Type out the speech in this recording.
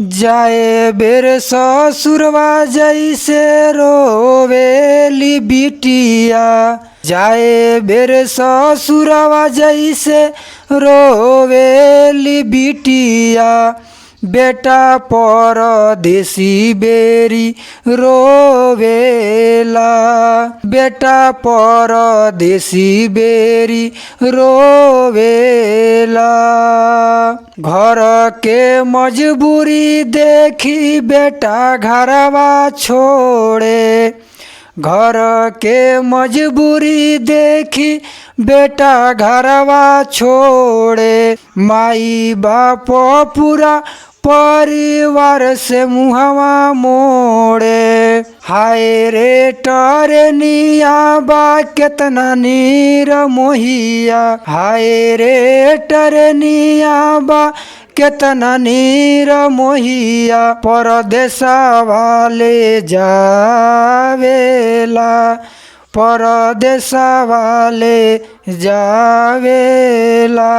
जाए बेर ससुरवा जैसे रोवेली बिटिया, जाए बेर ससुरवा जैसे रोवेली बिटिया, बेटा परदेसी बेरी रोवेला, बेटा परदेसी बेरी रोवेला। घर के मजबूरी देखी बेटा घरवा छोड़े, घर के मजबूरी देखी बेटा घरवा छोड़े, माई बाप पूरा परिवार से मुहवा मोड़े। हाय रे टरनिया बा केतना नीर मोहिया, हाय रे टरनिया बा केतना नीर मोहिया, परदेसवा ले जावेला, परदेसवा ले जावेला।